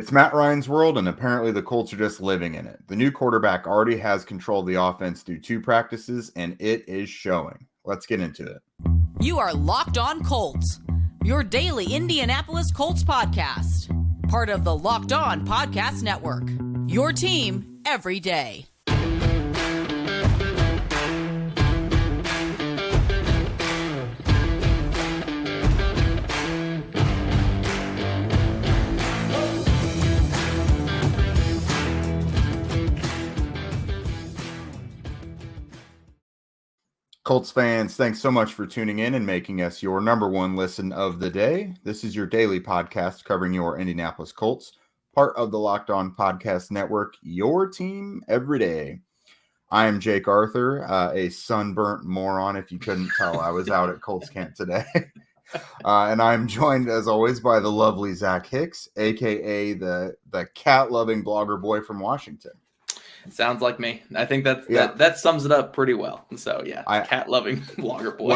It's Matt Ryan's world, and apparently the Colts are just living in it. The new quarterback already has control of the offense through 2 practices, and it is showing. Let's get into it. You are Locked On Colts, your daily Indianapolis Colts podcast. Part of the Locked On Podcast Network, your team every day. Colts fans, thanks so much for tuning in and making us your number one listen of the day. This is your daily podcast covering your Indianapolis Colts, part of the Locked On Podcast Network, your team every day. I am Jake Arthur, a sunburnt moron, if you couldn't tell. I was out at Colts camp today. And I'm joined, as always, by the lovely Zach Hicks, a.k.a. the cat-loving blogger boy from Washington. Sounds like me. I think that sums it up pretty well. So yeah, cat-loving blogger boy.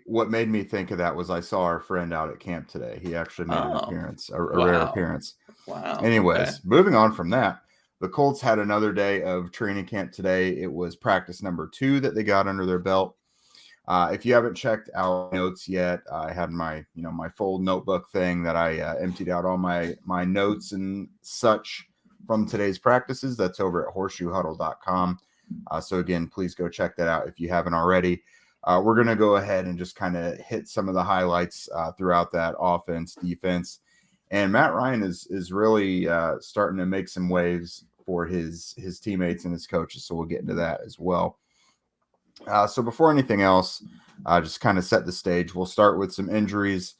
What made me think of that was I saw our friend out at camp today. He actually made an appearance, a rare appearance. Wow. Anyways, Moving on from that, the Colts had another day of training camp today. It was practice number 2 that they got under their belt. If you haven't checked out notes yet, I had my full notebook thing that I emptied out all my notes and such from today's practices. That's over at horseshoehuddle.com. So again, please go check that out if you haven't already. We're going to go ahead and just kind of hit some of the highlights throughout that offense, defense. And Matt Ryan is really starting to make some waves for his teammates and his coaches. So we'll get into that as well. So before anything else, just kind of set the stage. We'll start with some injuries.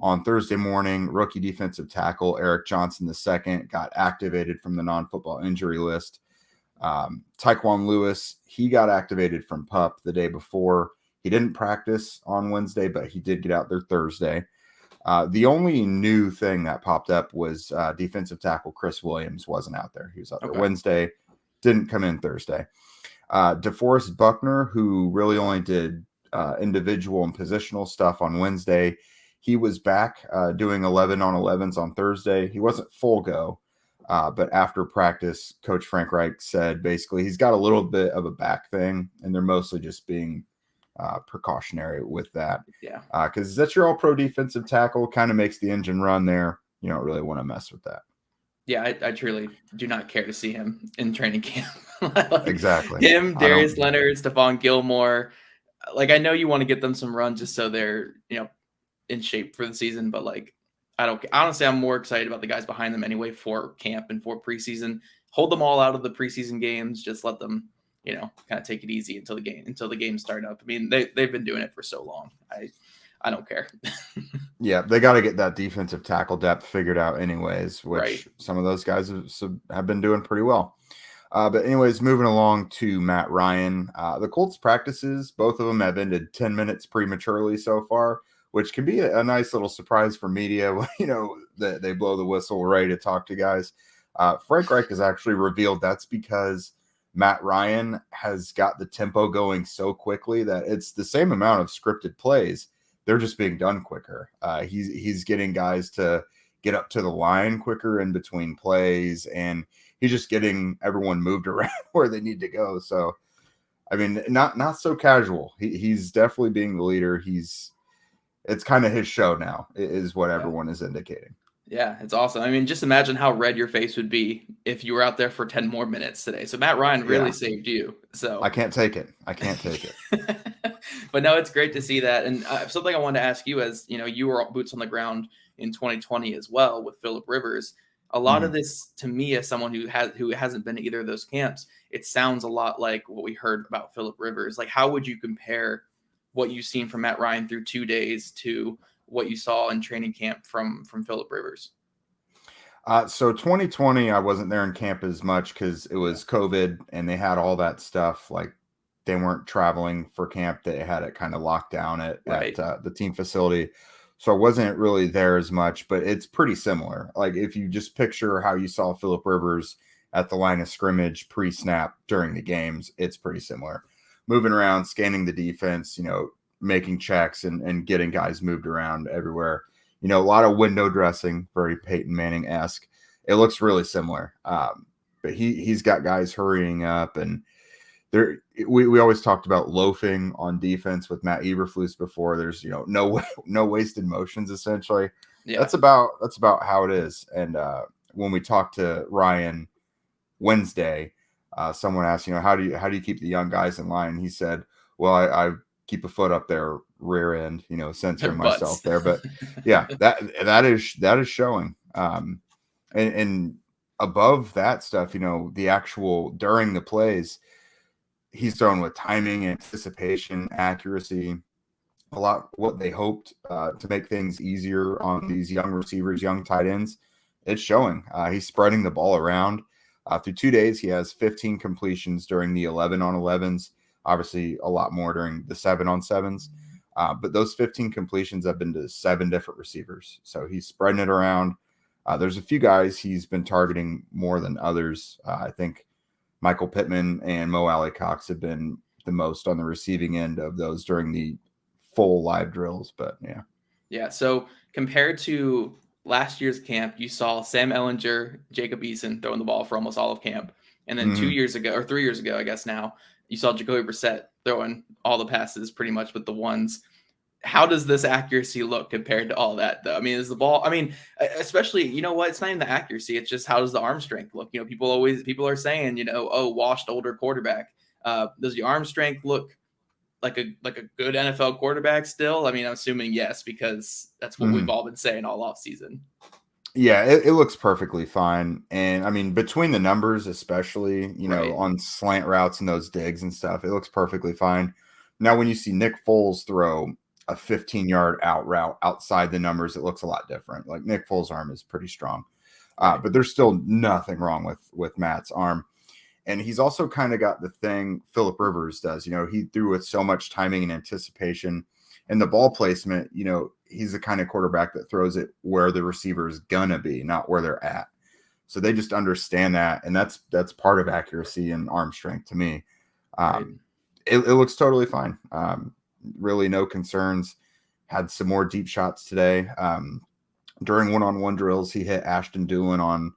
On Thursday morning, rookie defensive tackle Eric Johnson II got activated from the non-football injury list. Tyquan Lewis, he got activated from PUP the day before. He didn't practice on Wednesday, but he did get out there Thursday. The only new thing that popped up was defensive tackle Chris Williams wasn't out there. He was out there Wednesday, didn't come in Thursday. DeForest Buckner, who really only did individual and positional stuff on Wednesday, he was back doing 11-on-11s on Thursday. He wasn't full go, but after practice, Coach Frank Reich said basically he's got a little bit of a back thing, and they're mostly just being precautionary with that. Yeah. Because that's your all-pro defensive tackle, kind of makes the engine run there. You don't really want to mess with that. Yeah, I truly do not care to see him in training camp. Exactly. Him, Darius Leonard, Stephon Gilmore. I know you want to get them some run just so they're, in shape for the season, but honestly, I'm more excited about the guys behind them anyway for camp and for preseason. Hold them all out of the preseason games. Just let them, kind of take it easy until the games start up. I mean, they've been doing it for so long. I don't care. Yeah, they got to get that defensive tackle depth figured out anyways, which some of those guys have been doing pretty well. But anyways, moving along to Matt Ryan. The Colts practices, both of them have ended 10 minutes prematurely so far, which can be a nice little surprise for media. That they blow the whistle ready to talk to guys. Frank Reich has actually revealed that's because Matt Ryan has got the tempo going so quickly that it's the same amount of scripted plays. They're just being done quicker. He's getting guys to get up to the line quicker in between plays, and he's just getting everyone moved around where they need to go. So, I mean, not so casual. He's definitely being the leader. It's kind of his show now, is what everyone is indicating. Yeah, it's awesome. I mean, just imagine how red your face would be if you were out there for 10 more minutes today. So Matt Ryan really saved you. So I can't take it. But no, it's great to see that. And something I wanted to ask you, as you were boots on the ground in 2020 as well with Phillip Rivers. A lot of this, to me, as someone who hasn't been to either of those camps, it sounds a lot like what we heard about Phillip Rivers. How would you compare what you've seen from Matt Ryan through 2 days to what you saw in training camp from Phillip Rivers? So 2020, I wasn't there in camp as much because it was COVID and they had all that stuff. They weren't traveling for camp. They had it kind of locked down at the team facility. So I wasn't really there as much, but it's pretty similar. If you just picture how you saw Phillip Rivers at the line of scrimmage pre-snap during the games, it's pretty similar. Moving around, scanning the defense, making checks and getting guys moved around everywhere. A lot of window dressing, very Peyton Manning-esque. it looks really similar. But he's got guys hurrying up, and we always talked about loafing on defense with Matt Eberflus before. There's no wasted motions essentially. Yeah. That's about how it is. And when we talked to Ryan Wednesday, someone asked, how do you keep the young guys in line? And he said, well, I keep a foot up their rear end, censoring myself there. But yeah, that is showing. And above that stuff, the actual during the plays, he's thrown with timing, anticipation, accuracy, a lot what they hoped to make things easier on these young receivers, young tight ends. It's showing. He's spreading the ball around. Through 2 days, he has 15 completions during the 11-on-11s. Obviously, a lot more during the 7-on-7s. But those 15 completions have been to 7 different receivers. So he's spreading it around. There's a few guys he's been targeting more than others. I think Michael Pittman and Mo Alley Cox have been the most on the receiving end of those during the full live drills. But yeah. Yeah. So compared to last year's camp, you saw Sam Ehlinger, Jacob Eason throwing the ball for almost all of camp. And then 2 years ago, or 3 years ago, I guess now, you saw Jacoby Brissett throwing all the passes pretty much with the ones. How does this accuracy look compared to all that, though? I mean, is the ball, especially, it's not even the accuracy. It's just how does the arm strength look? People are saying, washed older quarterback. Does the arm strength look like a good NFL quarterback still? I'm assuming yes, because that's what we've all been saying all offseason. Yeah, it looks perfectly fine. And between the numbers, especially, Right. on slant routes and those digs and stuff, it looks perfectly fine. Now, when you see Nick Foles throw a 15-yard out route outside the numbers, it looks a lot different. Like Nick Foles' arm is pretty strong, but there's still nothing wrong with Matt's arm. And he's also kind of got the thing Phillip Rivers does. He threw with so much timing and anticipation, and the ball placement. He's the kind of quarterback that throws it where the receiver is gonna be, not where they're at. So they just understand that, and that's part of accuracy and arm strength to me. It looks totally fine. Really no concerns. Had some more deep shots today. During one-on-one drills, he hit Ashton Doolin on,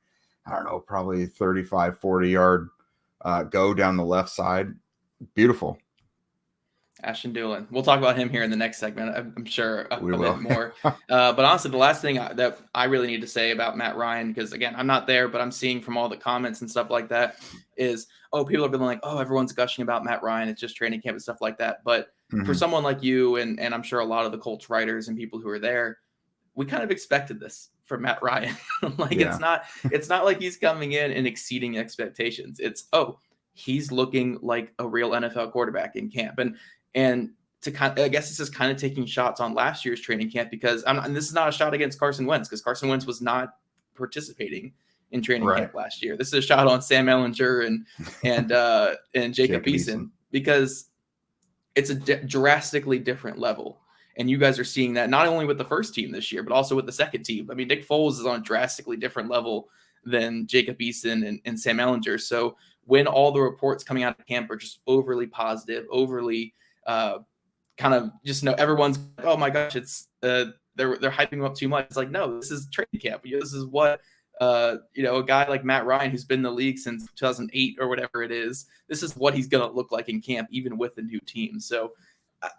probably 35, 40-yard go down the left side. Beautiful. Ashton Doolin. We'll talk about him here in the next segment, I'm sure, a bit more. But honestly, the last thing that I really need to say about Matt Ryan, because, again, I'm not there, but I'm seeing from all the comments and stuff like that, is, people have been like, everyone's gushing about Matt Ryan. It's just training camp and stuff like that. But for someone like you, and I'm sure a lot of the Colts writers and people who are there, we kind of expected this from Matt Ryan. It's not like he's coming in and exceeding expectations. It's, he's looking like a real NFL quarterback in camp. And I guess this is kind of taking shots on last year's training camp, because and this is not a shot against Carson Wentz, because Carson Wentz was not participating in training camp last year. This is a shot on Sam Ehlinger and Jacob Eason, because it's a drastically different level. And you guys are seeing that not only with the first team this year, but also with the second team. Nick Foles is on a drastically different level than Jacob Eason and Sam Ehlinger. So when all the reports coming out of camp are just overly positive, overly kind of just everyone's like, oh my gosh, it's they're hyping him up too much. It's like, no, this is training camp. This is what a guy like Matt Ryan, who's been in the league since 2008 or whatever it is, this is what he's gonna look like in camp, even with a new team. So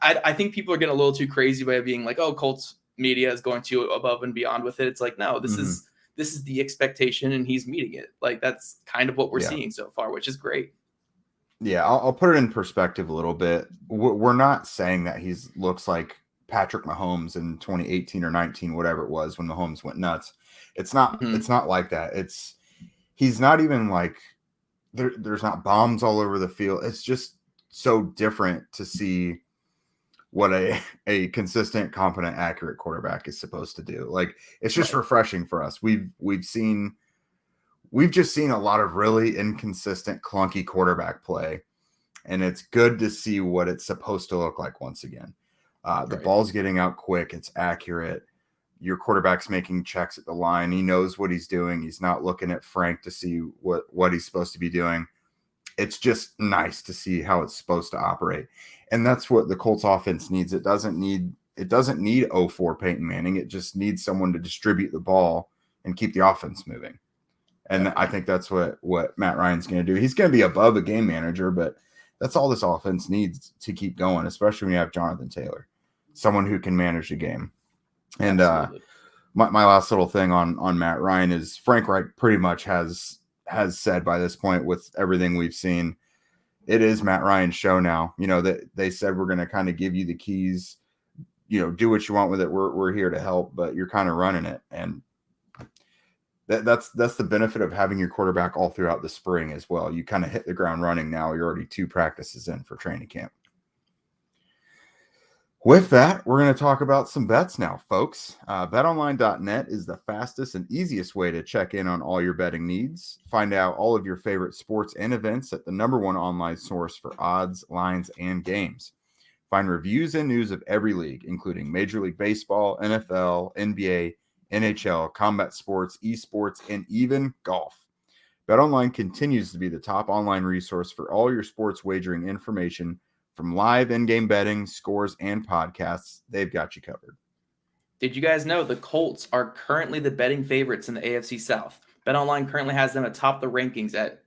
I think people are getting a little too crazy by being like, Colts media is going too above and beyond with it. It's like, no, this is the expectation, and he's meeting it. Like, that's kind of what we're seeing so far, which is great. Yeah, I'll put it in perspective a little bit. We're not saying that he looks like Patrick Mahomes in 2018 or 19, whatever it was, when Mahomes went nuts. It's not. It's not like that. He's not even like there's not bombs all over the field. It's just so different to see what a consistent, competent, accurate quarterback is supposed to do. Like, it's just refreshing for us. We've just seen a lot of really inconsistent, clunky quarterback play, and it's good to see what it's supposed to look like once again. The ball's getting out quick. It's accurate. Your quarterback's making checks at the line. He knows what he's doing. He's not looking at Frank to see what he's supposed to be doing. It's just nice to see how it's supposed to operate. And that's what the Colts offense needs. It doesn't need 04 Peyton Manning. It just needs someone to distribute the ball and keep the offense moving. And I think that's what Matt Ryan's going to do. He's going to be above a game manager, but that's all this offense needs to keep going, especially when you have Jonathan Taylor, someone who can manage the game. And my last little thing on Matt Ryan is Frank Reich pretty much has said by this point with everything we've seen, it is Matt Ryan's show now. That they said we're going to kind of give you the keys, do what you want with it. We're here to help, but you're kind of running it. And that's the benefit of having your quarterback all throughout the spring as well. You kind of hit the ground running now. You're already 2 practices in for training camp. With that, we're going to talk about some bets now, folks. BetOnline.net is the fastest and easiest way to check in on all your betting needs. Find out all of your favorite sports and events at the #1 online source for odds, lines, and games. Find reviews and news of every league, including Major League Baseball, NFL, NBA, NHL, combat sports, esports, and even golf. BetOnline continues to be the top online resource for all your sports wagering information. From live in-game betting, scores, and podcasts, they've got you covered. Did you guys know the Colts are currently the betting favorites in the AFC South? BetOnline currently has them atop the rankings at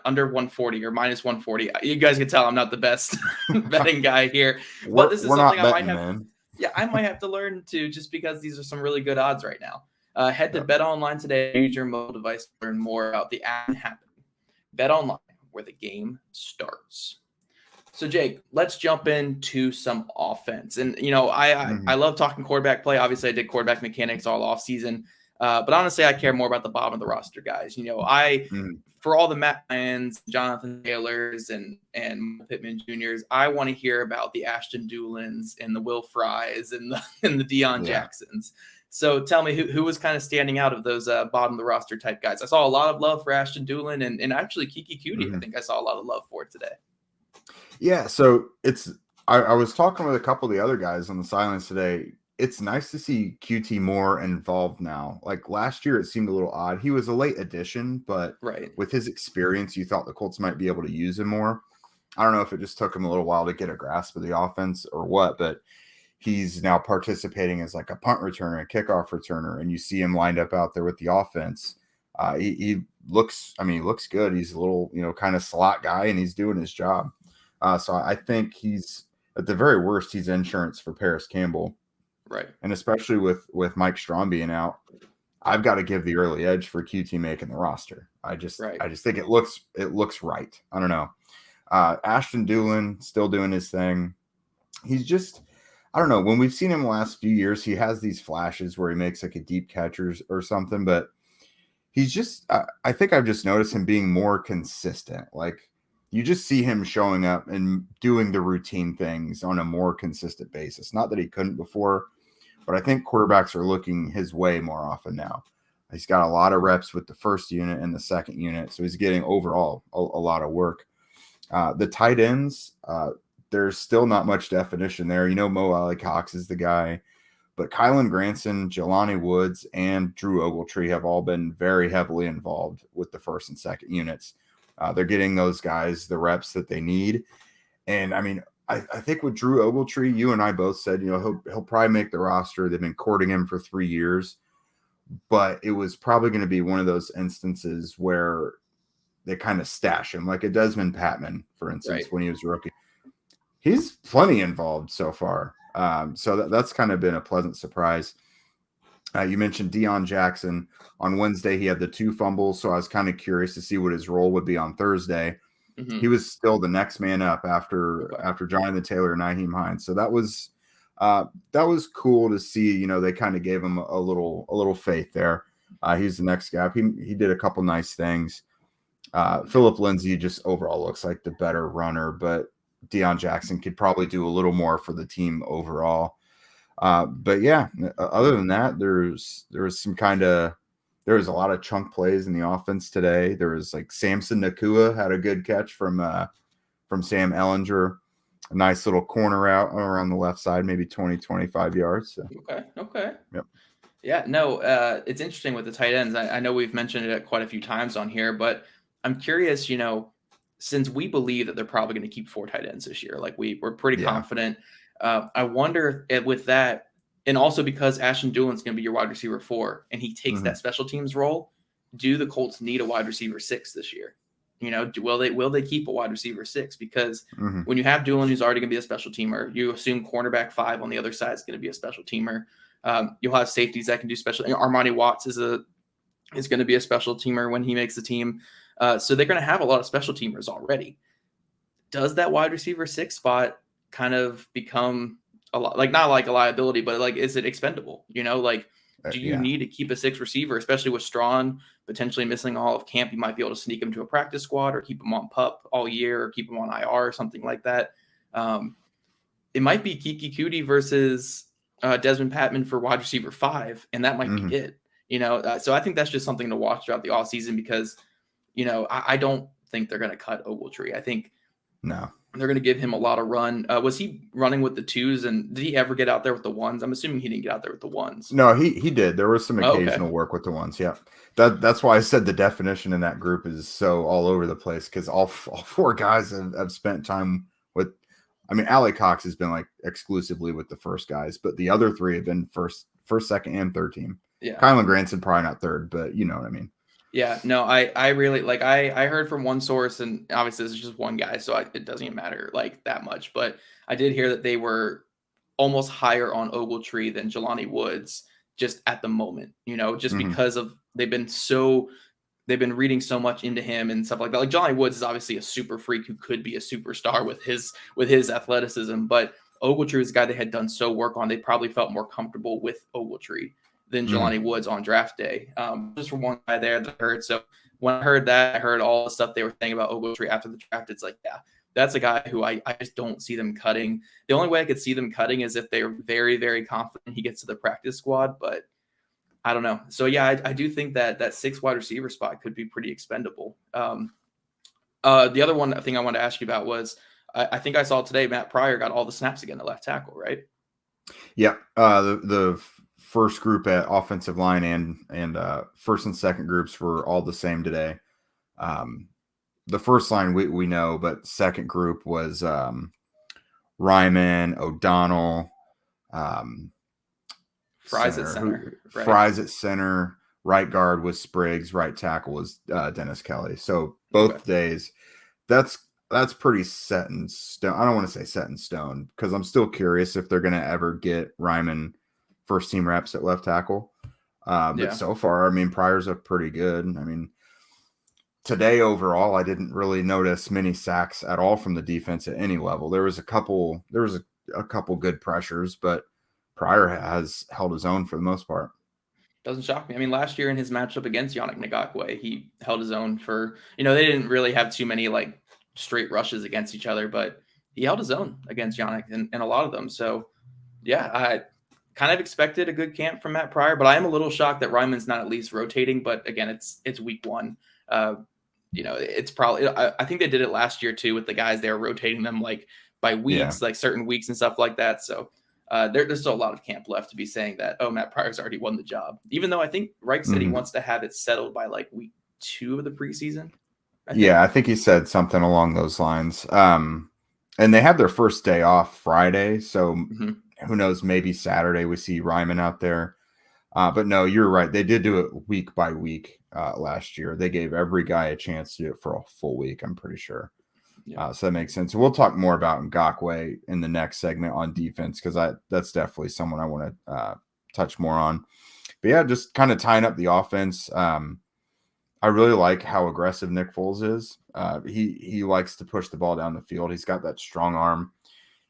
under 140 or minus 140. You guys can tell I'm not the best betting guy here, but this is something I might have. Man. Yeah, I might have to learn to, just because these are some really good odds right now. Head to BetOnline today. Use your mobile device to learn more about the action happening. BetOnline, where the game starts. So, Jake, let's jump into some offense. And, I love talking quarterback play. Obviously, I did quarterback mechanics all offseason. But honestly, I care more about the bottom of the roster guys. For all the Matt Ryans, Jonathan Taylors, and Pittman Juniors, I want to hear about the Ashton Doolins and the Will Fries and the Dion Jacksons. So tell me who was kind of standing out of those bottom of the roster type guys. I saw a lot of love for Ashton Doolin and actually Kiki Cutie. I think I saw a lot of love for today. Yeah, so I was talking with a couple of the other guys on the sidelines today. It's nice to see QT more involved now. Like last year, it seemed a little odd. He was a late addition, but with his experience, you thought the Colts might be able to use him more. I don't know if it just took him a little while to get a grasp of the offense or what, but he's now participating as like a punt returner, a kickoff returner, and you see him lined up out there with the offense. He looks good. He's a little, kind of slot guy, and he's doing his job. So I think he's, at the very worst, he's insurance for Paris Campbell. Right. And especially with Mike Strawn being out, I've got to give the early edge for QT making the roster. I just think it looks right. I don't know. Ashton Doolin still doing his thing. He's just, I don't know. When we've seen him the last few years, he has these flashes where he makes like a deep catch or something, but he's just, I think I've just noticed him being more consistent. Like, you just see him showing up and doing the routine things on a more consistent basis. Not that he couldn't before, but I think quarterbacks are looking his way more often now. He's got a lot of reps with the first unit and the second unit, so he's getting overall a lot of work. The tight ends, there's still not much definition there. Mo Alley-Cox is the guy, but Kylan Granson, Jelani Woods, and Drew Ogletree have all been very heavily involved with the first and second units. They're getting those guys the reps that they need. And I think with Drew Ogletree, you and I both said, he'll probably make the roster. They've been courting him for 3 years, but it was probably going to be one of those instances where they kind of stash him, like a Desmond Patman, for instance, when he was a rookie. He's plenty involved so far. So that's kind of been a pleasant surprise. You mentioned Dion Jackson. On Wednesday, he had the 2 fumbles, so I was kind of curious to see what his role would be on Thursday. Mm-hmm. He was still the next man up after Jonathan Taylor and Nyheim Hines. So that was cool to see. They kind of gave him a little faith there. He's the next guy. He did a couple nice things. Phillip Lindsay just overall looks like the better runner, but Dion Jackson could probably do a little more for the team overall. But yeah, other than that, there was a lot of chunk plays in the offense today. There was like Samson Nakua had a good catch from Sam Ellinger, a nice little corner out around the left side, maybe 20-25 yards. So. Okay. Yep. Yeah, no, it's interesting with the tight ends. I know we've mentioned it quite a few times on here, but I'm curious, since we believe that they're probably going to keep 4 tight ends this year, like we're pretty confident. I wonder if with that, and also because Ashton Doolin's going to be your wide receiver 4, and he takes that special teams role, do the Colts need a wide receiver 6 this year? Will they keep a wide receiver 6? Because when you have Doolin, who's already going to be a special teamer, you assume cornerback 5 on the other side is going to be a special teamer. You'll have safeties that can do special. Armani Watts is going to be a special teamer when he makes the team. So they're going to have a lot of special teamers already. Does that wide receiver 6 spot kind of become a lot, like, not like a liability, but like, is it expendable? Do you need to keep a 6 receiver, especially with Strawn potentially missing all of camp? You might be able to sneak him to a practice squad or keep him on PUP all year or keep him on IR or something like that. It might be Kiki Kuti versus Desmond Patman for wide receiver 5, and that might be it. So I think that's just something to watch throughout the offseason because, I don't think they're going to cut Ogletree. I think they're going to give him a lot of run. Was he running with the 2s, and did he ever get out there with the 1s? I'm assuming he didn't get out there with the 1s. No, he did. There was some occasional work with the 1s. Yeah, that's why I said the definition in that group is so all over the place, because all 4 guys have spent time with. I mean, Allie Cox has been like exclusively with the first guys, but the other 3 have been first, second, and third team. Yeah, Kylan Granson probably not third, but you know what I mean. Yeah, no, I really like, I heard from one source, and obviously this is just one guy, so it doesn't even matter like that much, but I did hear that they were almost higher on Ogletree than Jelani Woods just at the moment, just because of they've been reading so much into him and stuff like that. Like, Jelani Woods is obviously a super freak who could be a superstar with his athleticism, but Ogletree is a guy they had done so work on. They probably felt more comfortable with Ogletree than Jelani Woods on draft day. Just for one guy there that I heard. So when I heard that, I heard all the stuff they were saying about Ogletree after the draft. It's like, yeah, that's a guy who I just don't see them cutting. The only way I could see them cutting is if they're very, very confident he gets to the practice squad, but I don't know. So yeah, I do think that 6 wide receiver spot could be pretty expendable. The other thing I wanted to ask you about was, I think I saw today Matt Pryor got all the snaps again at left tackle, right? Yeah. The first group at offensive line and first and second groups were all the same today. The first line we know, but second group was Ryman, O'Donnell, Fries at center. Fries at center. Right guard was Spriggs. Right tackle was Dennis Kelly. So both days, that's pretty set in stone. I don't want to say set in stone because I'm still curious if they're going to ever get Ryman first team reps at left tackle. But so far, I mean, Pryor's up pretty good. I mean, today overall, I didn't really notice many sacks at all from the defense at any level. There was a couple good pressures, but Pryor has held his own for the most part. Doesn't shock me. I mean, last year in his matchup against Yannick Ngakoue, he held his own for, they didn't really have too many like straight rushes against each other, but he held his own against Yannick and a lot of them. So yeah, I kind of expected a good camp from Matt Pryor, but I am a little shocked that Ryman's not at least rotating. But again, it's week 1. It's probably, I think they did it last year too with the guys. They were rotating them like by weeks, like certain weeks and stuff like that. So there's still a lot of camp left to be saying that, oh, Matt Pryor's already won the job. Even though I think Reich said he wants to have it settled by like week 2 of the preseason. I think he said something along those lines. And they have their first day off Friday. So who knows, maybe Saturday we see Ryman out there. But no, you're right. They did do it week by week last year. They gave every guy a chance to do it for a full week, I'm pretty sure. So that makes sense. We'll talk more about Ngakoue in the next segment on defense because that's definitely someone I want to touch more on. But yeah, just kind of tying up the offense. I really like how aggressive Nick Foles is. He likes to push the ball down the field. He's got that strong arm.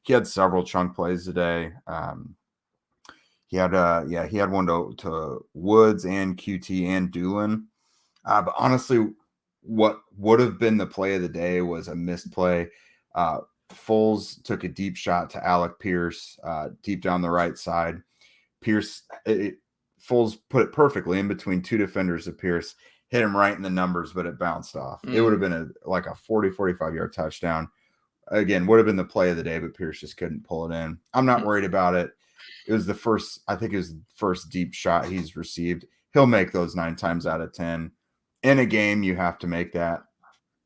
He had several chunk plays today. He had one to Woods and QT and Doolin. But honestly, what would have been the play of the day was a missed play. Foles took a deep shot to Alec Pierce deep down the right side. Foles put it perfectly in between 2 defenders of Pierce, hit him right in the numbers, but it bounced off. It would have been a 45 yard touchdown. Again, would have been the play of the day, but Pierce just couldn't pull it in. I'm not worried about it. It was the first deep shot he's received. He'll make those 9 times out of 10. In a game, you have to make that,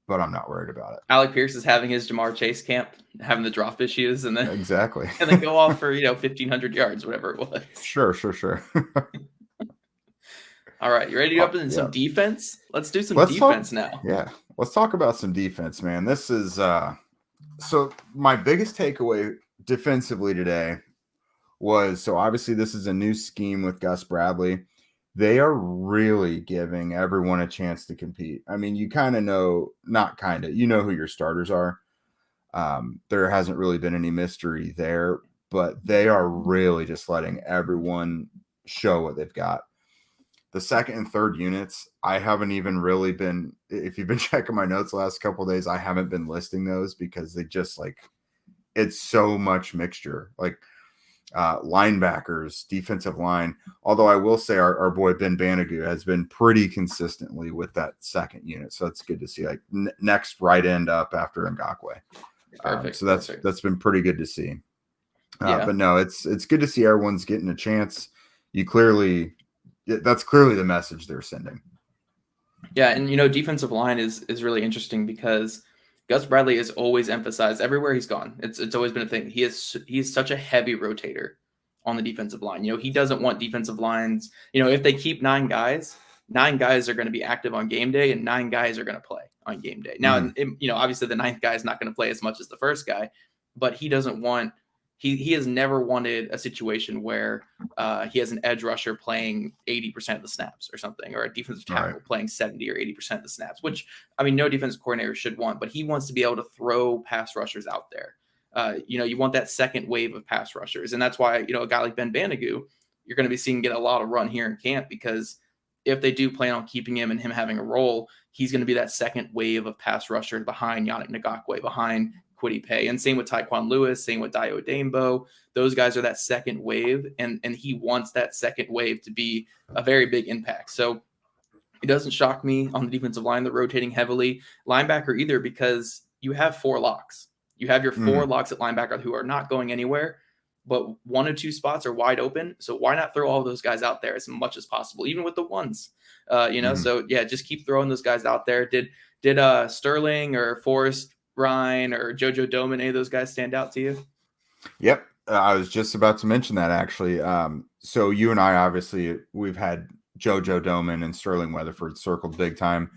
but I'm not worried about it. Alec Pierce is having his Jamar Chase camp, having the drop issues, and then exactly, and then go off for 1,500 yards, whatever it was. Sure. All right, you ready to go up in some defense? Let's do some defense now. Yeah, let's talk about some defense, man. This is so my biggest takeaway defensively today was, so obviously this is a new scheme with Gus Bradley. They are really giving everyone a chance to compete. I mean, you kind of know, not kind of, you know who your starters are. There hasn't really been any mystery there, but they are really just letting everyone show what they've got. The second and third units, I haven't even really been, if you've been checking my notes the last couple of days, I haven't been listing those because they just like, it's so much mixture. Like linebackers, defensive line. Although I will say our boy Ben Banigou has been pretty consistently with that second unit. So it's good to see, like next right end up after Ngakoue. So that's been pretty good to see. But no, it's good to see everyone's getting a chance. That's clearly the message they're sending. Yeah, and defensive line is really interesting because Gus Bradley has always emphasized everywhere he's gone. It's always been a thing. He's such a heavy rotator on the defensive line. He doesn't want defensive lines. If they keep 9 guys are going to be active on game day, and 9 guys are going to play on game day. Now, obviously the 9th guy is not going to play as much as the first guy, but he doesn't want. He has never wanted a situation where he has an edge rusher playing 80% of the snaps or something, or a defensive tackle playing 70 or 80% of the snaps, which, no defensive coordinator should want, but he wants to be able to throw pass rushers out there. You want that second wave of pass rushers. And that's why, a guy like Ben Banigou, you're going to be seeing get a lot of run here in camp, because if they do plan on keeping him and him having a role, he's going to be that second wave of pass rushers behind Yannick Ngakoue, behind Kwity Paye, and same with Tyquan Lewis, same with Dio Dambo. Those guys are that second wave, and he wants that second wave to be a very big impact. So it doesn't shock me on the defensive line that rotating heavily. Linebacker either, because you have 4 locks. You have your 4 locks at linebacker who are not going anywhere, but 1 or 2 spots are wide open. So why not throw all of those guys out there as much as possible, even with the ones? So yeah, just keep throwing those guys out there. Did Sterling or Forrest Ryan or JoJo Doman, any of those guys stand out to you? Yep. I was just about to mention that, actually. So you and I, obviously, we've had JoJo Doman and Sterling Weatherford circled big time.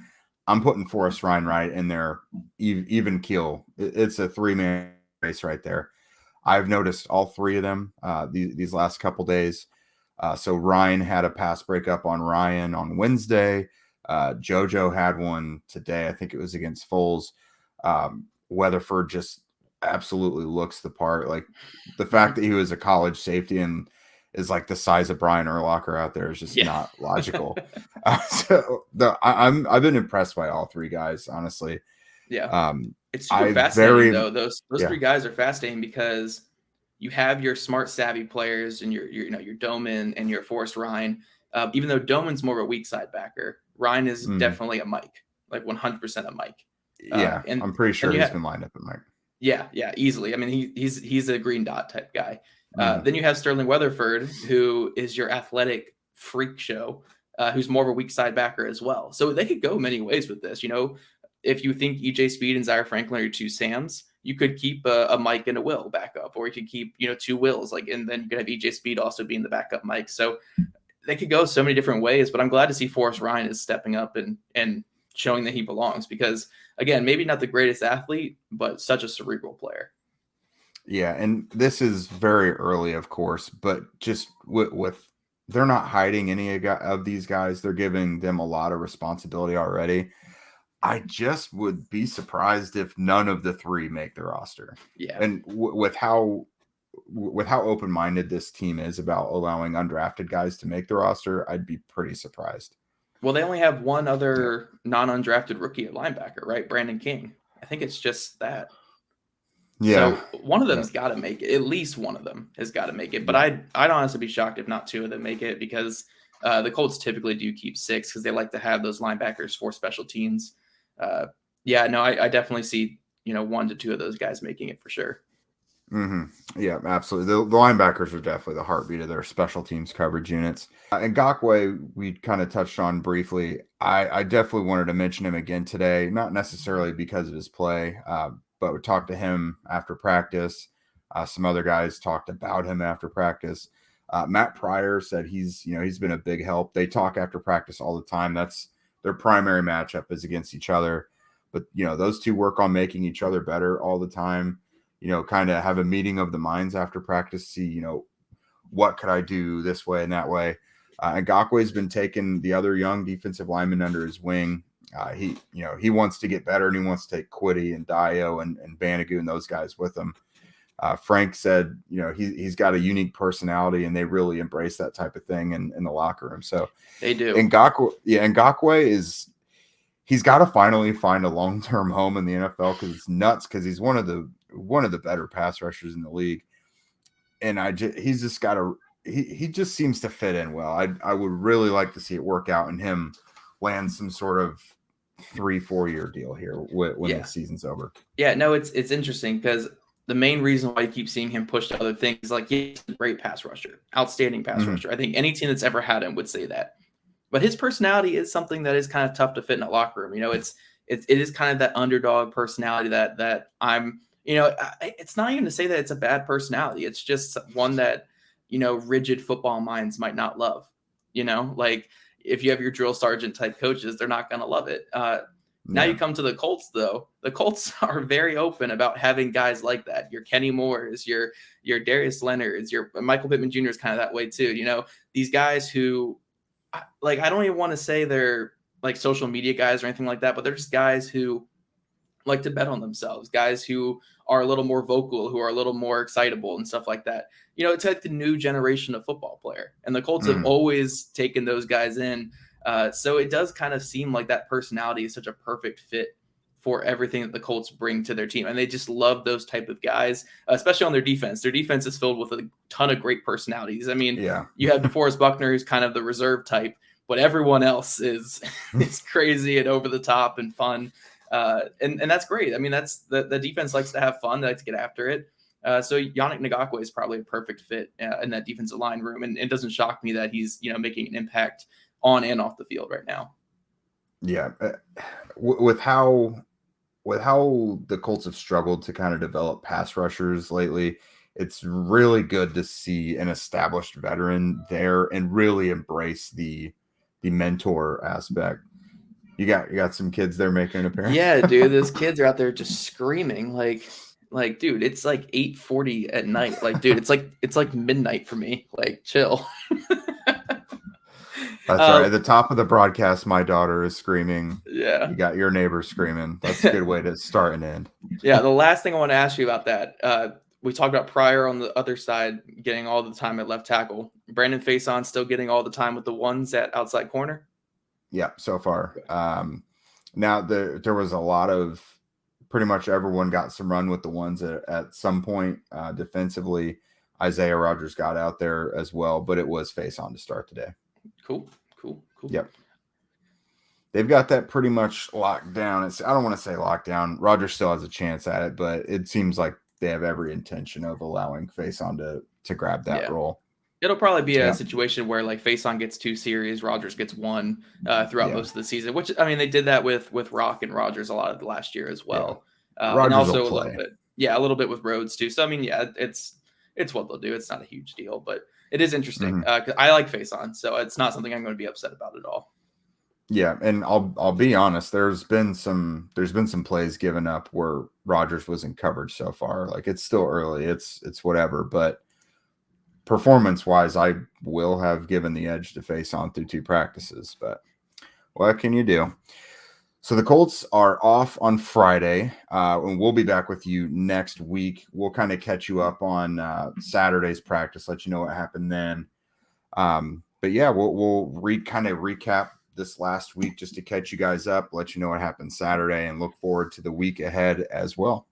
I'm putting Forrest Ryan right in there, even keel. It's a 3-man race right there. I've noticed all 3 of them these last couple days. So Ryan had a pass breakup on Ryan on Wednesday. JoJo had one today. I think it was against Foles. Weatherford just absolutely looks the part. Like the fact that he was a college safety and is like the size of Brian Urlacher out there is just not logical. I've been impressed by all 3 guys, honestly. Yeah. It's super fascinating though. Those 3 guys are fascinating because you have your smart, savvy players and your Doman and your Forrest Ryan. Even though Doman's more of a weak side backer, Ryan is definitely a Mike, like 100% a Mike. And I'm pretty sure he's been lined up at Mike. Yeah, easily. I mean, he's a green dot type guy. Then you have Sterling Weatherford, who is your athletic freak show, who's more of a weak side backer as well. So they could go many ways with this. If you think EJ Speed and Zaire Franklin are 2 Sams, you could keep a Mike and a Will backup, or you could keep 2 Wills, and then you could have EJ Speed also being the backup Mike. So they could go so many different ways. But I'm glad to see Forrest Ryan is stepping up and showing that he belongs, because again, maybe not the greatest athlete, but such a cerebral player. Yeah. And this is very early, of course, but just with they're not hiding any of these guys. They're giving them a lot of responsibility already. I just would be surprised if none of the 3 make the roster. Yeah. And with how open-minded this team is about allowing undrafted guys to make the roster, I'd be pretty surprised. Well, they only have one other non-undrafted rookie at linebacker, right? Brandon King. I think it's just that. Yeah. So one of them's got to make it. At least one of them has got to make it. But I'd honestly be shocked if not 2 of them make it, because the Colts typically do keep 6 because they like to have those linebackers for special teams. I definitely see 1 to 2 of those guys making it for sure. Yeah, absolutely. The linebackers are definitely the heartbeat of their special teams coverage units. And Ngakoue, we kind of touched on briefly. I definitely wanted to mention him again today, not necessarily because of his play, but we talked to him after practice. Some other guys talked about him after practice. Matt Pryor said he's been a big help. They talk after practice all the time. That's their primary matchup is against each other. But, those two work on making each other better all the time, kind of have a meeting of the minds after practice, see, what could I do this way and that way. Ngakoue's been taking the other young defensive lineman under his wing. He wants to get better, and he wants to take Quiddy and Dio and Banigou and those guys with him. Frank said, he's got a unique personality, and they really embrace that type of thing in the locker room. So they do. Ngakoue he's got to finally find a long-term home in the NFL because it's nuts because he's one of the better pass rushers in the league. And he's just got to he just seems to fit in well. I would really like to see it work out and him land some sort of 3-4 year deal here when the season's over. Yeah, no, it's interesting because the main reason why you keep seeing him push to other things is like he's a great pass rusher, outstanding pass rusher. I think any team that's ever had him would say that. But his personality is something that is kind of tough to fit in a locker room. It is kind of that underdog personality that I'm. It's not even to say that it's a bad personality. It's just one that rigid football minds might not love. Like if you have your drill sergeant type coaches, they're not going to love it. Now you come to the Colts, though. The Colts are very open about having guys like that. Your Kenny Moores, your Darius Leonards, your Michael Pittman Jr. is kind of that way too. These guys who, like, I don't even want to say they're like social media guys or anything like that, but they're just guys who like to bet on themselves, guys who are a little more vocal, who are a little more excitable and stuff like that. It's like the new generation of football player, and the Colts have always taken those guys in. So it does kind of seem like that personality is such a perfect fit for everything that the Colts bring to their team. And they just love those type of guys, especially on their defense. Their defense is filled with a ton of great personalities. I mean, you have DeForest Buckner, who's kind of the reserve type, but everyone else is crazy and over the top and fun. And that's great. I mean, that's the defense likes to have fun. They like to get after it. So Yannick Ngakoue is probably a perfect fit in that defensive line room. And it doesn't shock me that he's, making an impact on and off the field right now. Yeah. With how the Colts have struggled to kind of develop pass rushers lately, it's really good to see an established veteran there and really embrace the mentor aspect. You got some kids there making an appearance. Yeah, dude, those kids are out there just screaming like, dude, it's like 8:40 at night. Like, dude, it's like midnight for me. Like, chill. That's right. At the top of the broadcast, my daughter is screaming. Yeah. You got your neighbor screaming. That's a good way to start and end. Yeah. The last thing I want to ask you about that, we talked about Pryor on the other side getting all the time at left tackle. Brandon Faison still getting all the time with the ones at outside corner? Yeah, so far. Now there was a lot of pretty much everyone got some run with the ones at some point defensively. Isaiah Rodgers got out there as well, but it was Faison to start today. Cool. Yep. They've got that pretty much locked down. I don't want to say locked down. Rodgers still has a chance at it, but it seems like they have every intention of allowing Faison to grab that role. It'll probably be a situation where like Faison gets 2 series, Rodgers gets 1 throughout most of the season, which, I mean, they did that with Rock and Rodgers a lot of the last year as well. And also a little bit with Rhodes too. So, I mean, it's what they'll do. It's not a huge deal, but it is interesting because I like Faison, so it's not something I'm going to be upset about at all. Yeah, and I'll be honest. There's been some plays given up where Rodgers was in coverage so far. Like, it's still early. It's whatever, but performance-wise, I will have given the edge to Faison through 2 practices. But what can you do? So the Colts are off on Friday, and we'll be back with you next week. We'll kind of catch you up on Saturday's practice, let you know what happened then. But yeah, we'll kind of recap this last week just to catch you guys up, let you know what happened Saturday, and look forward to the week ahead as well.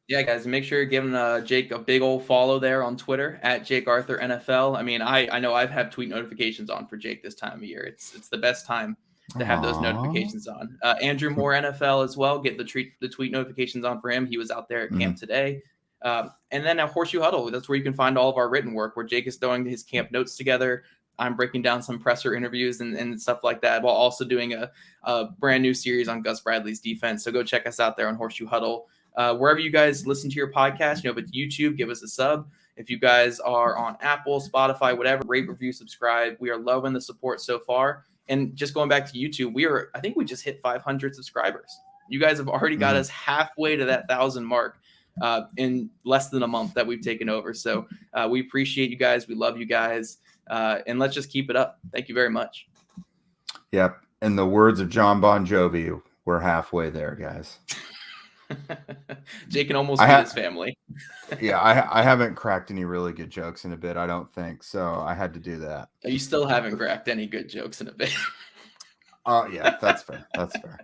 Yeah, guys, make sure you're giving Jake a big old follow there on Twitter at Jake Arthur NFL. I mean, I know I've had tweet notifications on for Jake this time of year. It's the best time to have those notifications on. Andrew Moore NFL as well. Get the tweet notifications on for him. He was out there at camp today. And then at Horseshoe Huddle, that's where you can find all of our written work, where Jake is throwing his camp notes together. I'm breaking down some presser interviews and stuff like that, while also doing a brand new series on Gus Bradley's defense. So go check us out there on Horseshoe Huddle. Wherever you guys listen to your podcast, if it's YouTube, give us a sub. If you guys are on Apple, Spotify, whatever, rate, review, subscribe. We are loving the support so far. And just going back to YouTube, I think we just hit 500 subscribers. You guys have already got us halfway to that 1,000 mark in less than a month that we've taken over. So we appreciate you guys. We love you guys. And let's just keep it up. Thank you very much. Yep. In the words of John Bon Jovi, we're halfway there, guys. Jake can almost feed his family. Yeah, I haven't cracked any really good jokes in a bit, I don't think. So I had to do that. You still haven't cracked any good jokes in a bit. Yeah, that's fair. That's fair.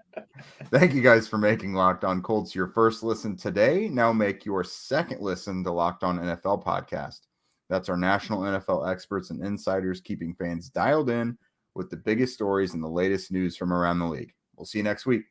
Thank you guys for making Locked On Colts your first listen today. Now make your second listen to Locked On NFL podcast. That's our national NFL experts and insiders keeping fans dialed in with the biggest stories and the latest news from around the league. We'll see you next week.